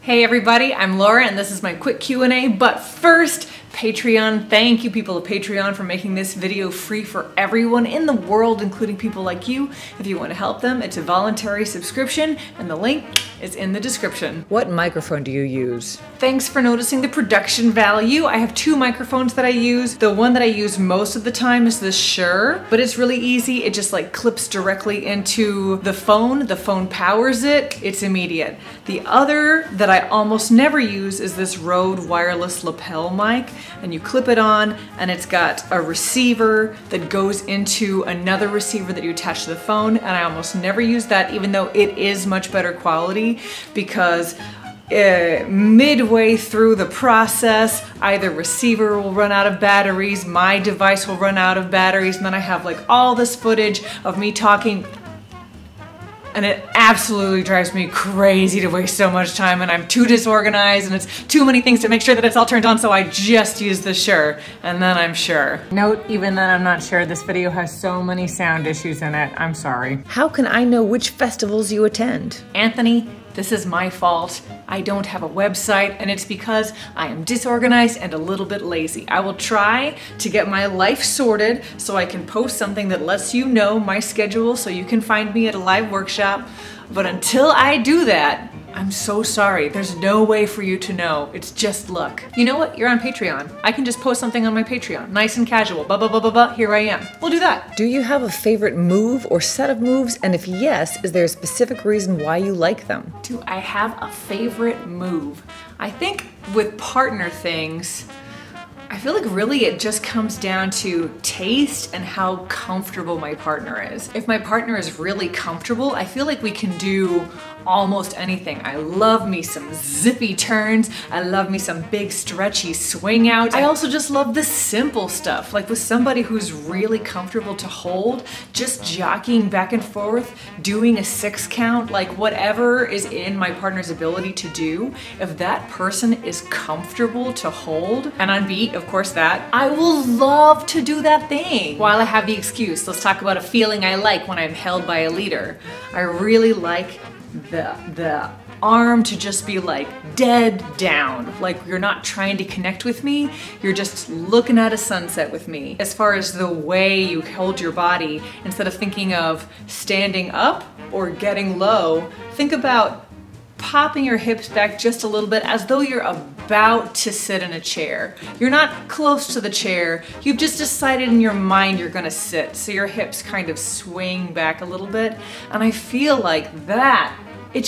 Hey everybody, I'm Laura and this is my quick Q&A, but first, Patreon. Thank you people of Patreon for making this video free for everyone in the world, including people like you. If you want to help them, it's a voluntary subscription and the link is in the description. What microphone do you use? Thanks for noticing the production value. I have two microphones that I use. The one that I use most of the time is the Shure, but it's really easy. It just like clips directly into the phone. The phone powers it. It's immediate. The other that I almost never use is this Rode wireless lapel mic, and you clip it on and it's got a receiver that goes into another receiver that you attach to the phone, and I almost never use that, even though it is much better quality, because midway through the process, either receiver will run out of batteries, my device will run out of batteries, and then I have like all this footage of me talking, and it absolutely drives me crazy to waste so much time, and I'm too disorganized and it's too many things to make sure that it's all turned on, so I just use the Shure, and then I'm sure. Note, even then I'm not sure. This video has so many sound issues in it. I'm sorry. How can I know which festivals you attend? Anthony, this is my fault. I don't have a website, and it's because I am disorganized and a little bit lazy. I will try to get my life sorted so I can post something that lets you know my schedule so you can find me at a live workshop. But until I do that, I'm so sorry. There's no way for you to know. It's just luck. You know what? You're on Patreon. I can just post something on my Patreon. Nice and casual. Blah, blah, blah, blah, blah. Here I am. We'll do that. Do you have a favorite move or set of moves? And if yes, is there a specific reason why you like them? Do I have a favorite move? I think with partner things, I feel like really it just comes down to taste and how comfortable my partner is. If my partner is really comfortable, I feel like we can do almost anything. I love me some zippy turns. I love me some big stretchy swing outs. I also just love the simple stuff. Like with somebody who's really comfortable to hold, just jockeying back and forth, doing a 6 count, like whatever is in my partner's ability to do. If that person is comfortable to hold and on beat, of course that, I will love to do that thing. While I have the excuse, let's talk about a feeling I like when I'm held by a leader. I really like the arm to just be like dead down, like you're not trying to connect with me, you're just looking at a sunset with me. As far as the way you hold your body, instead of thinking of standing up or getting low, think about popping your hips back just a little bit as though you're about to sit in a chair. You're not close to the chair, you've just decided in your mind you're gonna sit, so your hips kind of swing back a little bit, and I feel like that, it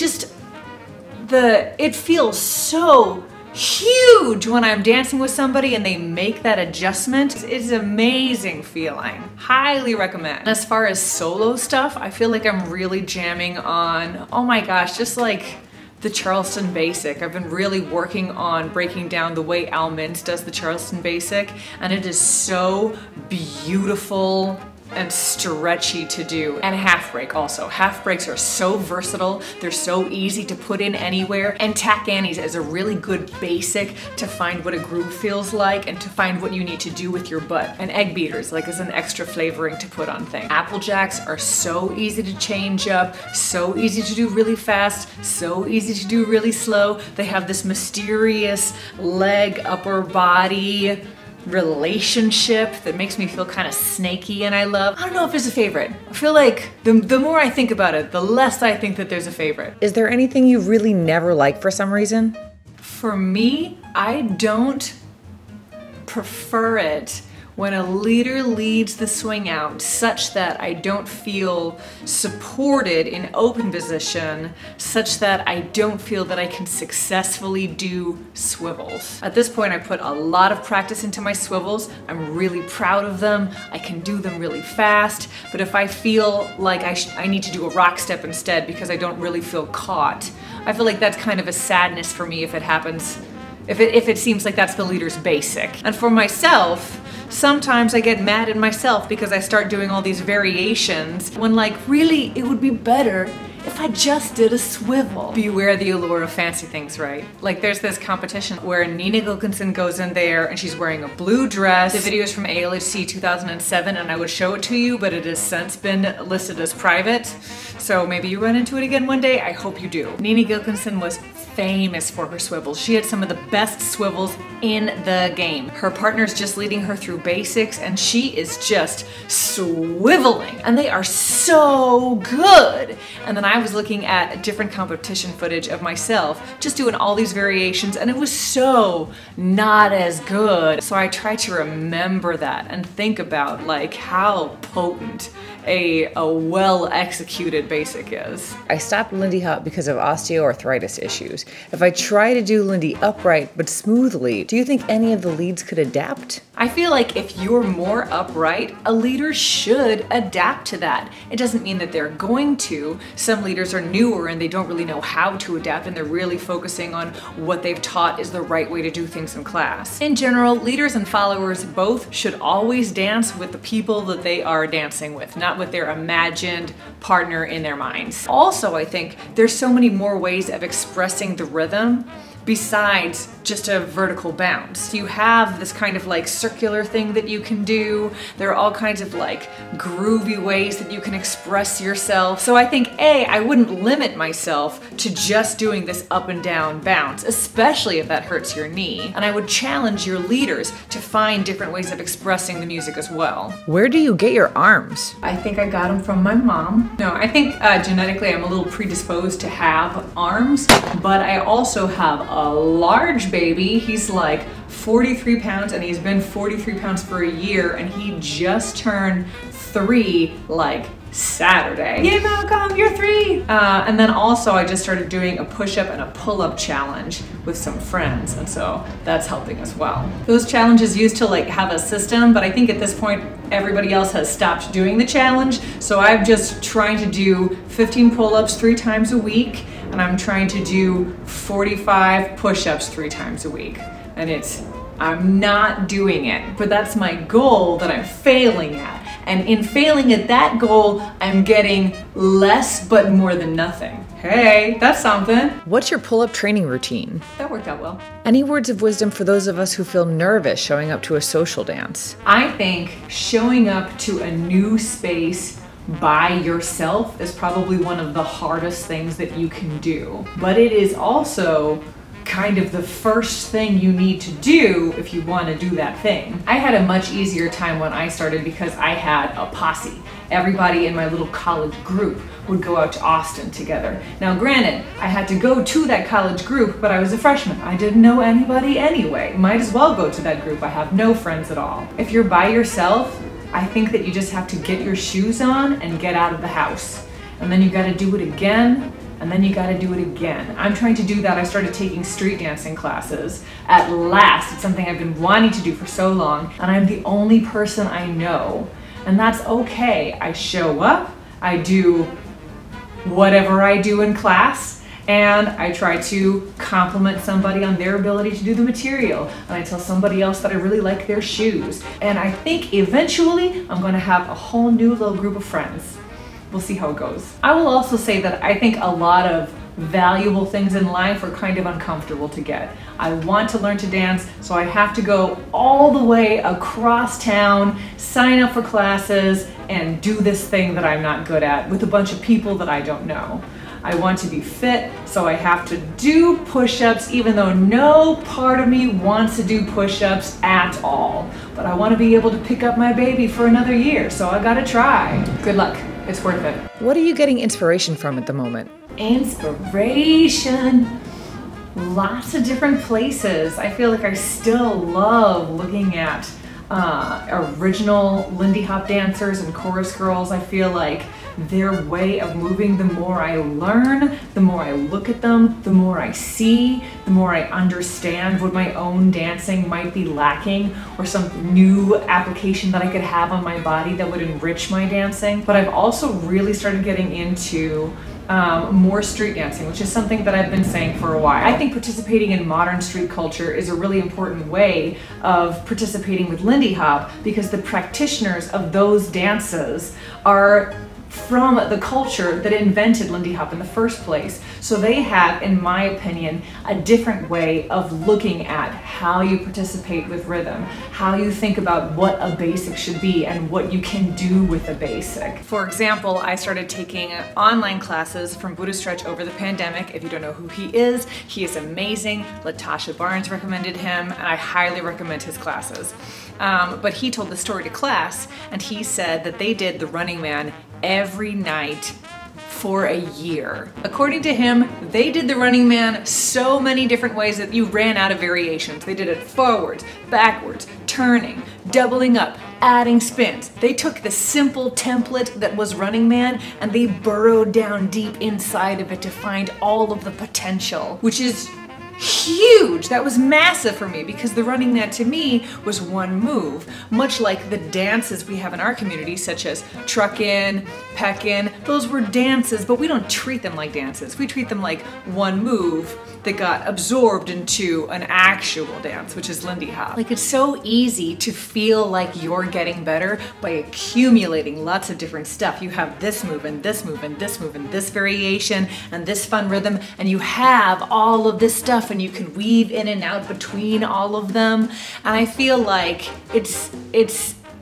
feels so huge when I'm dancing with somebody and they make that adjustment. It's an amazing feeling. Highly recommend. As far as solo stuff, I feel like I'm really jamming on, oh my gosh, just like the Charleston Basic. I've been really working on breaking down the way Al Mintz does the Charleston Basic, and it is so beautiful and stretchy to do. And half break also. Half breaks are so versatile, they're so easy to put in anywhere, and tack annies is a really good basic to find what a groove feels like and to find what you need to do with your butt. And egg beaters, like, is an extra flavoring to put on things. Apple jacks are so easy to change up, so easy to do really fast, so easy to do really slow. They have this mysterious leg upper body relationship that makes me feel kind of snaky, and I don't know if there's a favorite. I feel like the more I think about it, the less I think that there's a favorite. Is there anything you really never like for some reason? For me, I don't prefer it when a leader leads the swing out such that I don't feel supported in open position, such that I don't feel that I can successfully do swivels. At this point, I put a lot of practice into my swivels. I'm really proud of them. I can do them really fast, but if I feel like I need to do a rock step instead because I don't really feel caught, I feel like that's kind of a sadness for me if it happens, if it seems like that's the leader's basic. And for myself, sometimes I get mad at myself because I start doing all these variations when, like, really it would be better if I just did a swivel. Beware the allure of fancy things, right? Like there's this competition where Nina Wilkinson goes in there and she's wearing a blue dress. The video is from ALHC 2007 and I would show it to you, but it has since been listed as private. So maybe you run into it again one day. I hope you do. Nina Wilkinson was famous for her swivels. She had some of the best swivels in the game. Her partner's just leading her through basics and she is just swiveling. And they are so good. And then I was looking at different competition footage of myself, just doing all these variations, and it was so not as good. So I try to remember that and think about like how potent a well executed basic is. I stopped Lindy Hop because of osteoarthritis issues. If I try to do Lindy upright but smoothly, do you think any of the leads could adapt? I feel like if you're more upright, a leader should adapt to that. It doesn't mean that they're going to. Some leaders are newer and they don't really know how to adapt, and they're really focusing on what they've taught is the right way to do things in class. In general, leaders and followers both should always dance with the people that they are dancing with, not with their imagined partner in their minds. Also, I think there's so many more ways of expressing the rhythm besides just a vertical bounce. You have this kind of like circular thing that you can do. There are all kinds of like groovy ways that you can express yourself. So I think I wouldn't limit myself to just doing this up and down bounce, especially if that hurts your knee. And I would challenge your leaders to find different ways of expressing the music as well. Where do you get your arms? I think I got them from my mom. No, I think genetically I'm a little predisposed to have arms, but I also have a large baby. He's like 43 pounds and he's been 43 pounds for a year, and he just turned 3 like Saturday. Yay, Malcolm, you're 3! And then also I just started doing a push-up and a pull-up challenge with some friends, and so that's helping as well. Those challenges used to like have a system, but I think at this point everybody else has stopped doing the challenge, so I'm just trying to do 15 pull-ups 3 times a week, and I'm trying to do 45 push-ups 3 times a week. And I'm not doing it, but that's my goal that I'm failing at. And in failing at that goal, I'm getting less but more than nothing. Hey, that's something. What's your pull-up training routine? That worked out well. Any words of wisdom for those of us who feel nervous showing up to a social dance? I think showing up to a new space by yourself is probably one of the hardest things that you can do. But it is also kind of the first thing you need to do if you want to do that thing. I had a much easier time when I started because I had a posse. Everybody in my little college group would go out to Austin together. Now granted, I had to go to that college group, but I was a freshman. I didn't know anybody anyway. Might as well go to that group. I have no friends at all. If you're by yourself, I think that you just have to get your shoes on and get out of the house. And then you gotta do it again, and then you gotta do it again. I'm trying to do that. I started taking street dancing classes at last. It's something I've been wanting to do for so long, and I'm the only person I know. And that's okay. I show up, I do whatever I do in class, and I try to compliment somebody on their ability to do the material. And I tell somebody else that I really like their shoes. And I think eventually I'm gonna have a whole new little group of friends. We'll see how it goes. I will also say that I think a lot of valuable things in life are kind of uncomfortable to get. I want to learn to dance, so I have to go all the way across town, sign up for classes, and do this thing that I'm not good at with a bunch of people that I don't know. I want to be fit, so I have to do push-ups even though no part of me wants to do push-ups at all. But I want to be able to pick up my baby for another year, so I gotta try. Good luck. It's worth it. What are you getting inspiration from at the moment? Inspiration. Lots of different places. I feel like I still love looking at original Lindy Hop dancers and chorus girls. I feel like their way of moving, the more I learn, the more I look at them, the more I see, the more I understand what my own dancing might be lacking, or some new application that I could have on my body that would enrich my dancing. But I've also really started getting into more street dancing, which is something that I've been saying for a while. I think participating in modern street culture is a really important way of participating with Lindy Hop, because the practitioners of those dances are from the culture that invented Lindy Hop in the first place. So they have, in my opinion, a different way of looking at how you participate with rhythm, how you think about what a basic should be and what you can do with a basic. For example, I started taking online classes from Buddha Stretch over the pandemic. If you don't know who he is amazing. Latasha Barnes recommended him, and I highly recommend his classes. But he told the story to class, and he said that they did the Running Man every night for a year. According to him, they did the Running Man so many different ways that you ran out of variations. They did it forwards, backwards, turning, doubling up, adding spins. They took the simple template that was Running Man and they burrowed down deep inside of it to find all of the potential, which is huge. That was massive for me because the Running Man to me was one move, much like the dances we have in our community, such as truck-in, peck-in. Those were dances, but we don't treat them like dances. We treat them like one move that got absorbed into an actual dance, which is Lindy Hop. Like, it's so easy to feel like you're getting better by accumulating lots of different stuff. You have this move and this move and this move and this variation and this fun rhythm, and you have all of this stuff and you can weave in and out between all of them. And I feel like it's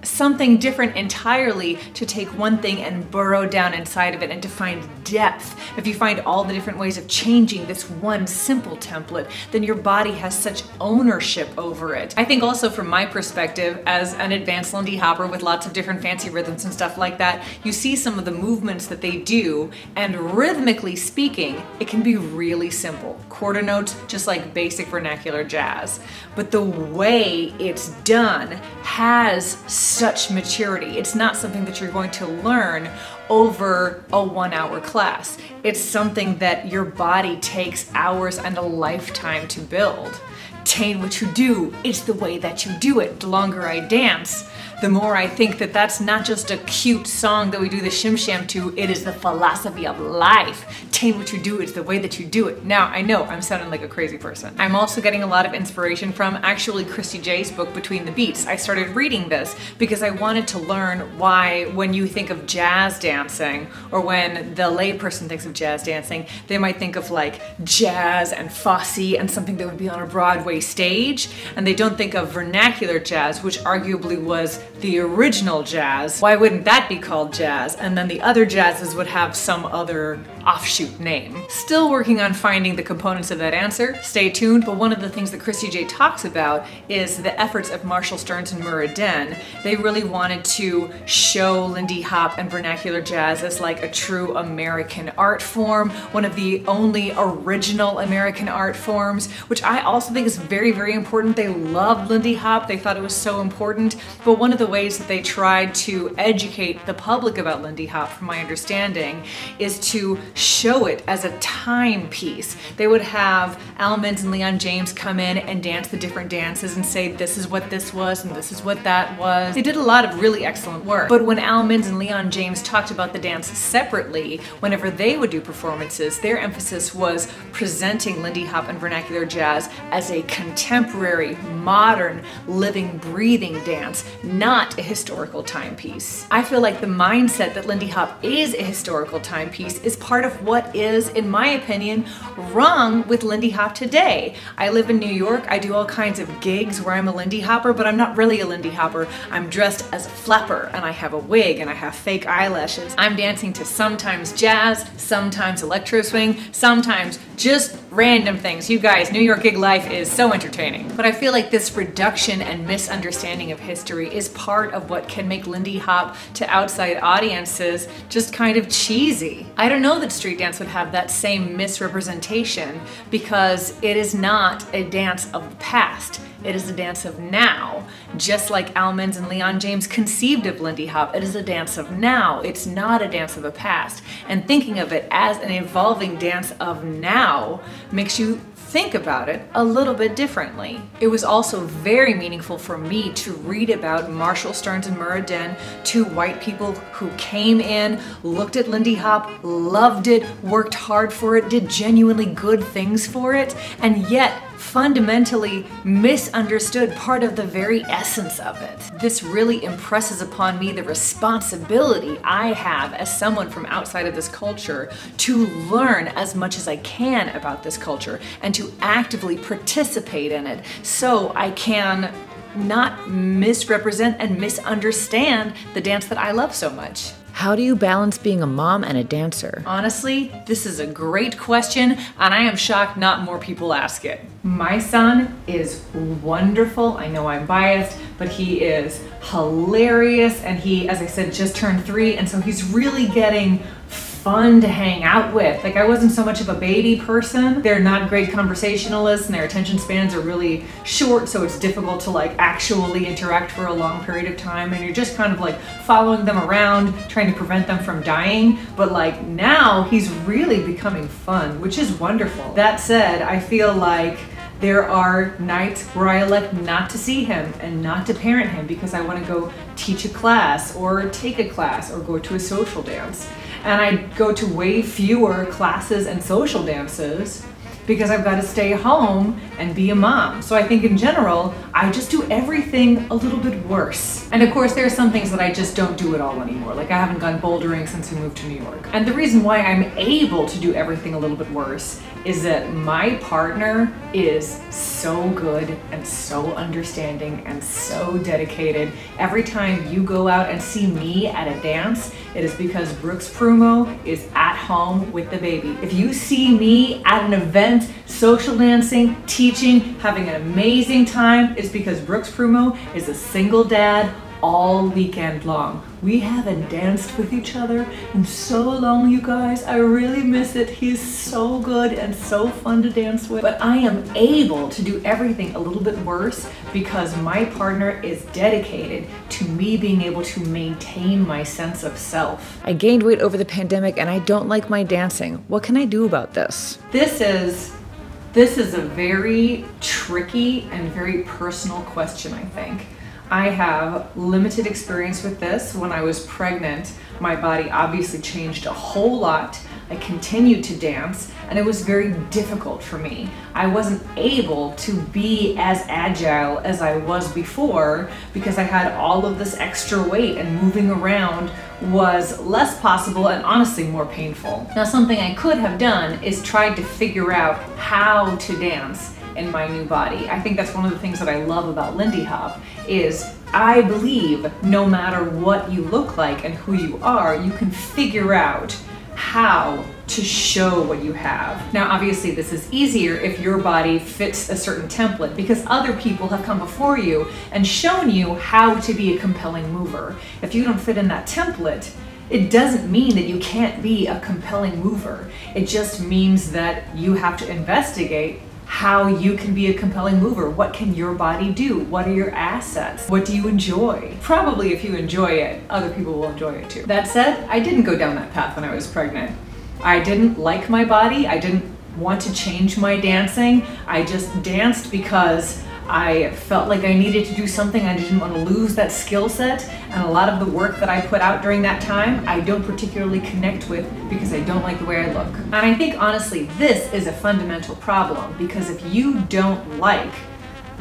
something different entirely to take one thing and burrow down inside of it and to find depth. If you find all the different ways of changing this one simple template, then your body has such ownership over it. I think also from my perspective as an advanced Lindy Hopper with lots of different fancy rhythms and stuff like that, you see some of the movements that they do, and rhythmically speaking, it can be really simple. Quarter notes, just like basic vernacular jazz. But the way it's done has such maturity. It's not something that you're going to learn over a 1-hour class. It's something that your body takes hours and a lifetime to build. Tain what you do, it's the way that you do it. The longer I dance, the more I think that that's not just a cute song that we do the shim sham to, it is the philosophy of life. Tain what you do, it's the way that you do it. Now, I know I'm sounding like a crazy person. I'm also getting a lot of inspiration from actually Christy J's book, Between the Beats. I started reading this because I wanted to learn why when you think of jazz dancing, or when the layperson thinks of jazz dancing, they might think of like jazz and Fosse and something that would be on a Broadway stage, and they don't think of vernacular jazz, which arguably was the original jazz. Why wouldn't that be called jazz? And then the other jazzes would have some other offshoot name. Still working on finding the components of that answer. Stay tuned, but one of the things that Christy J talks about is the efforts of Marshall Stearns and Murrah Den. They really wanted to show Lindy Hop and vernacular jazz as like a true American art form, one of the only original American art forms, which I also think is very, very important. They loved Lindy Hop. They thought it was so important, but one of the ways that they tried to educate the public about Lindy Hop, from my understanding, is to show it as a timepiece. They would have Al Minns and Leon James come in and dance the different dances and say this is what this was and this is what that was. They did a lot of really excellent work. But when Al Minns and Leon James talked about the dance separately, whenever they would do performances, their emphasis was presenting Lindy Hop and vernacular jazz as a contemporary, modern, living, breathing dance, not a historical timepiece. I feel like the mindset that Lindy Hop is a historical timepiece is part of what is, in my opinion, wrong with Lindy Hop today. I live in New York. I do all kinds of gigs where I'm a Lindy Hopper, but I'm not really a Lindy Hopper. I'm dressed as a flapper and I have a wig and I have fake eyelashes. I'm dancing to sometimes jazz, sometimes electro swing, sometimes just random things. You guys, New York gig life is so entertaining. But I feel like this reduction and misunderstanding of history is part of what can make Lindy Hop to outside audiences just kind of cheesy. I don't know that street dance would have that same misrepresentation because it is not a dance of the past. It is a dance of now. Just like Al Minns and Leon James conceived of Lindy Hop, it is a dance of now. It's not a dance of the past. And thinking of it as an evolving dance of now makes you think about it a little bit differently. It was also very meaningful for me to read about Marshall Stearns and Murrah Den, two white people who came in, looked at Lindy Hop, loved it, worked hard for it, did genuinely good things for it, and yet fundamentally misunderstood part of the very essence of it. This really impresses upon me the responsibility I have as someone from outside of this culture to learn as much as I can about this culture and to actively participate in it so I can not misrepresent and misunderstand the dance that I love so much. How do you balance being a mom and a dancer? Honestly, this is a great question, and I am shocked not more people ask it. My son is wonderful. I know I'm biased, but he is hilarious, and he, as I said, just turned 3, and so he's really getting fun to hang out with. Like, I wasn't so much of a baby person. They're not great conversationalists and their attention spans are really short, so it's difficult to like actually interact for a long period of time, and you're just kind of like following them around, trying to prevent them from dying. But like now he's really becoming fun, which is wonderful. That said, I feel like there are nights where I elect not to see him and not to parent him because I want to go teach a class or take a class or go to a social dance. And I go to way fewer classes and social dances because I've got to stay home and be a mom. So I think in general, I just do everything a little bit worse. And of course, there are some things that I just don't do at all anymore. Like, I haven't gone bouldering since we moved to New York. And the reason why I'm able to do everything a little bit worse is that my partner is so good and so understanding and so dedicated. Every time you go out and see me at a dance, it is because Brooks Prumo is at home with the baby. If you see me at an event, social dancing, teaching, having an amazing time, it's because Brooks Prumo is a single dad all weekend long. We haven't danced with each other in so long, you guys. I really miss it. He's so good and so fun to dance with. But I am able to do everything a little bit worse because my partner is dedicated to me being able to maintain my sense of self. I gained weight over the pandemic and I don't like my dancing. What can I do about this? This is a very tricky and very personal question, I think. I have limited experience with this. When I was pregnant, my body obviously changed a whole lot. I continued to dance, and it was very difficult for me. I wasn't able to be as agile as I was before because I had all of this extra weight, and moving around was less possible and honestly more painful. Now, something I could have done is tried to figure out how to dance in my new body. I think that's one of the things that I love about Lindy Hop is I believe no matter what you look like and who you are, you can figure out how to show what you have. Now, obviously this is easier if your body fits a certain template because other people have come before you and shown you how to be a compelling mover. If you don't fit in that template, it doesn't mean that you can't be a compelling mover. It just means that you have to investigate how you can be a compelling mover. What can your body do? What are your assets? What do you enjoy? Probably if you enjoy it, other people will enjoy it too. That said, I didn't go down that path when I was pregnant. I didn't like my body. I didn't want to change my dancing. I just danced because I felt like I needed to do something. I didn't want to lose that skill set, and a lot of the work that I put out during that time I don't particularly connect with because I don't like the way I look. And I think honestly this is a fundamental problem because if you don't like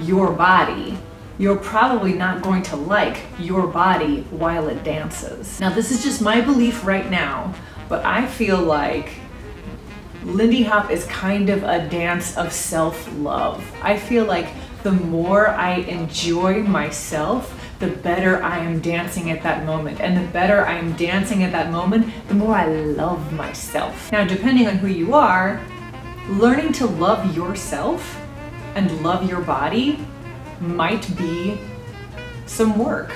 your body, you're probably not going to like your body while it dances. Now, this is just my belief right now, but I feel like Lindy Hop is kind of a dance of self-love. I feel like the more I enjoy myself, the better I am dancing at that moment. And the better I am dancing at that moment, the more I love myself. Now, depending on who you are, learning to love yourself and love your body might be some work.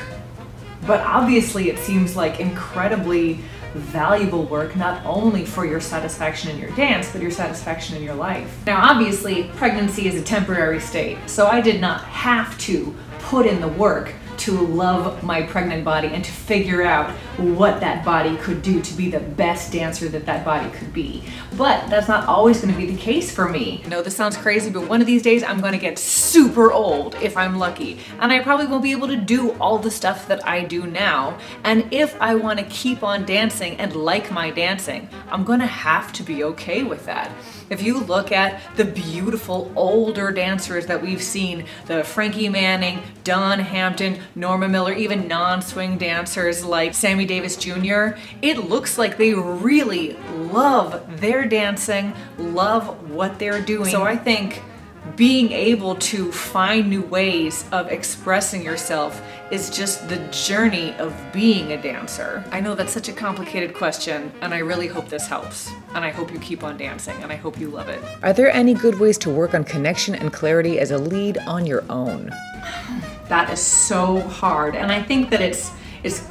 But obviously it seems like incredibly valuable work, not only for your satisfaction in your dance, but your satisfaction in your life. Now, obviously, pregnancy is a temporary state, so I did not have to put in the work to love my pregnant body and to figure out what that body could do to be the best dancer that that body could be. But that's not always going to be the case for me. I know this sounds crazy, but one of these days I'm going to get super old if I'm lucky, and I probably won't be able to do all the stuff that I do now. And if I want to keep on dancing and like my dancing, I'm going to have to be okay with that. If you look at the beautiful older dancers that we've seen, the Frankie Manning, Don Hampton, Norma Miller, even non-swing dancers like Sammy Davis Jr., it looks like they really love their dancing, love what they're doing. So I think being able to find new ways of expressing yourself is just the journey of being a dancer. I know that's such a complicated question, and I really hope this helps. And I hope you keep on dancing, and I hope you love it. Are there any good ways to work on connection and clarity as a lead on your own? That is so hard, and I think that it's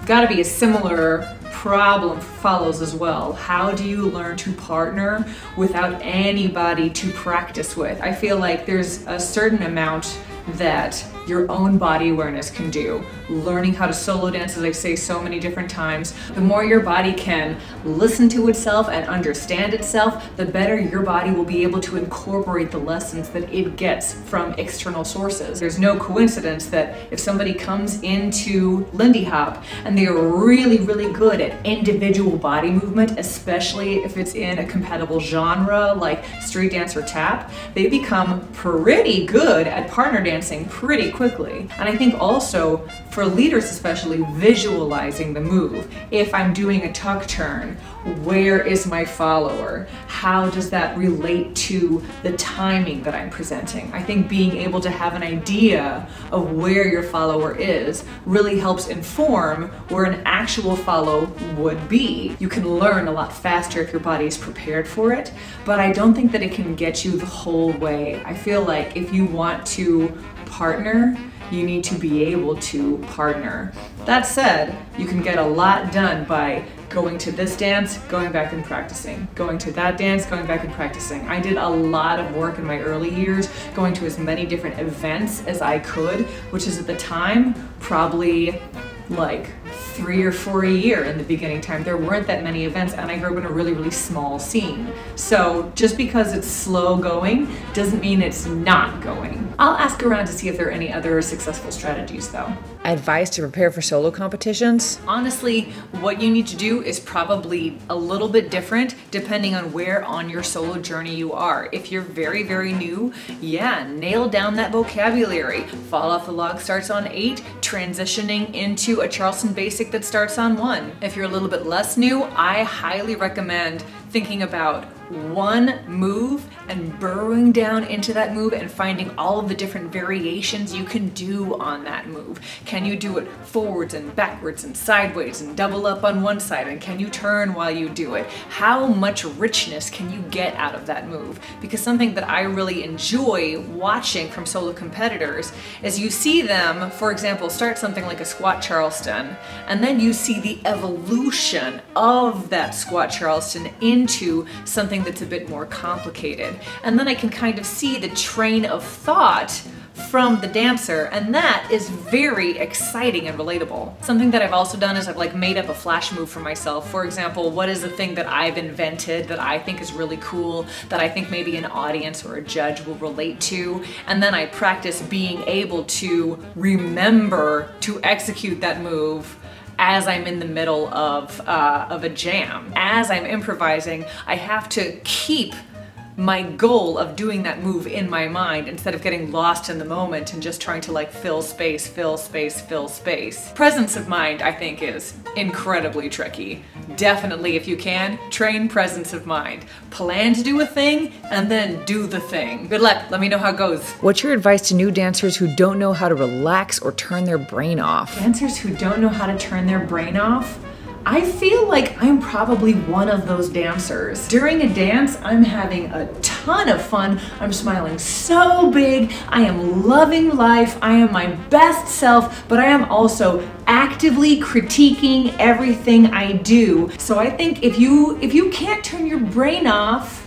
got to be a similar problem follows as well. How do you learn to partner without anybody to practice with? I feel like there's a certain amount that your own body awareness can do. Learning how to solo dance, as I say so many different times, the more your body can listen to itself and understand itself, the better your body will be able to incorporate the lessons that it gets from external sources. There's no coincidence that if somebody comes into Lindy Hop and they are really, really good at individual body movement, especially if it's in a compatible genre like street dance or tap, they become pretty good at partner dancing pretty quickly. And I think also for leaders especially, visualizing the move. If I'm doing a tuck turn, where is my follower? How does that relate to the timing that I'm presenting? I think being able to have an idea of where your follower is really helps inform where an actual follow would be. You can learn a lot faster if your body is prepared for it, but I don't think that it can get you the whole way. I feel like if you want to partner, you need to be able to partner. That said, you can get a lot done by going to this dance, going back and practicing. Going to that dance, going back and practicing. I did a lot of work in my early years, going to as many different events as I could, which is at the time probably like 3 or 4 a year in the beginning time. There weren't that many events, and I grew up in a really, really small scene. So just because it's slow going doesn't mean it's not going. I'll ask around to see if there are any other successful strategies though. Advice to prepare for solo competitions? Honestly, what you need to do is probably a little bit different depending on where on your solo journey you are. If you're very, very new, yeah, nail down that vocabulary. Fall Off the Log starts on 8, transitioning into a Charleston basic that starts on 1. If you're a little bit less new, I highly recommend thinking about one move and burrowing down into that move and finding all of the different variations you can do on that move. Can you do it forwards and backwards and sideways and double up on one side, and can you turn while you do it? How much richness can you get out of that move? Because something that I really enjoy watching from solo competitors is you see them, for example, start something like a squat Charleston, and then you see the evolution of that squat Charleston into something that's a bit more complicated. And then I can kind of see the train of thought from the dancer, and that is very exciting and relatable. Something that I've also done is I've made up a flash move for myself. For example, what is the thing that I've invented that I think is really cool, that I think maybe an audience or a judge will relate to, and then I practice being able to remember to execute that move as I'm in the middle of a jam. As I'm improvising, I have to keep my goal of doing that move in my mind instead of getting lost in the moment and just trying to fill space, fill space, fill space. Presence of mind, I think, is incredibly tricky. Definitely, if you can, train presence of mind. Plan to do a thing and then do the thing. Good luck, let me know how it goes. What's your advice to new dancers who don't know how to relax or turn their brain off? Dancers who don't know how to turn their brain off? I feel like I'm probably one of those dancers. During a dance, I'm having a ton of fun. I'm smiling so big. I am loving life. I am my best self, but I am also actively critiquing everything I do. So I think if you can't turn your brain off,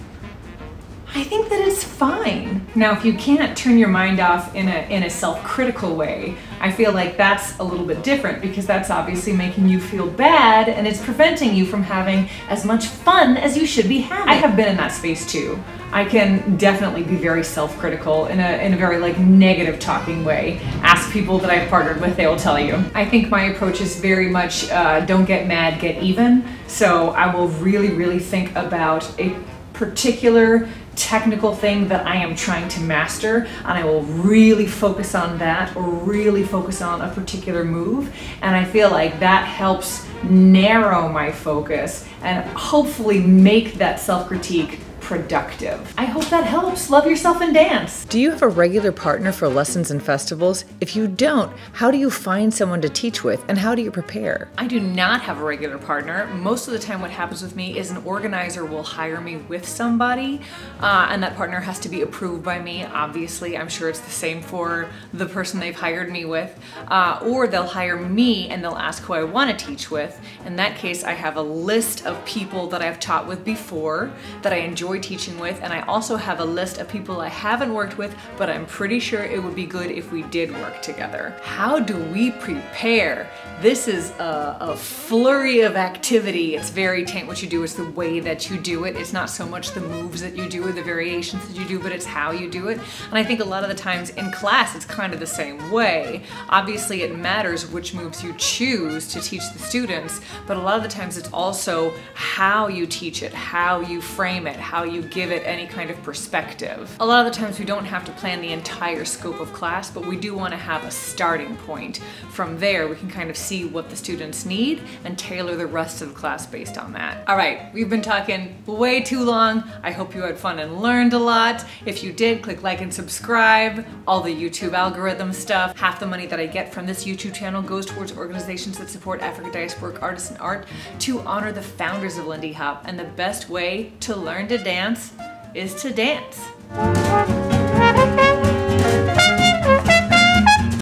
I think that it's fine. Now, if you can't turn your mind off in a self-critical way, I feel like that's a little bit different, because that's obviously making you feel bad and it's preventing you from having as much fun as you should be having. I have been in that space too. I can definitely be very self-critical in a very negative talking way. Ask people that I've partnered with, they will tell you. I think my approach is very much don't get mad, get even. So I will really, really think about a particular technical thing that I am trying to master, and I will really focus on that, or really focus on a particular move, and I feel like that helps narrow my focus and hopefully make that self-critique productive. I hope that helps. Love yourself and dance. Do you have a regular partner for lessons and festivals? If you don't, how do you find someone to teach with, and how do you prepare? I do not have a regular partner. Most of the time what happens with me is an organizer will hire me with somebody, and that partner has to be approved by me. Obviously, I'm sure it's the same for the person they've hired me with, or they'll hire me and they'll ask who I want to teach with. In that case, I have a list of people that I've taught with before that I enjoy teaching with, and I also have a list of people I haven't worked with, but I'm pretty sure it would be good if we did work together. How do we prepare? This is a flurry of activity. It's very what you do is the way that you do it. It's not so much the moves that you do or the variations that you do, but it's how you do it. And I think a lot of the times in class it's kind of the same way. Obviously it matters which moves you choose to teach the students, but a lot of the times it's also how you teach it, how you frame it, how you give it any kind of perspective. A lot of the times we don't have to plan the entire scope of class, but we do want to have a starting point. From there we can kind of see what the students need and tailor the rest of the class based on that. All right, we've been talking way too long. I hope you had fun and learned a lot. If you did, click like and subscribe. All the YouTube algorithm stuff. Half the money that I get from this YouTube channel goes towards organizations that support African diasporic artists and art to honor the founders of Lindy Hop. And the best way to learn to dance is to dance.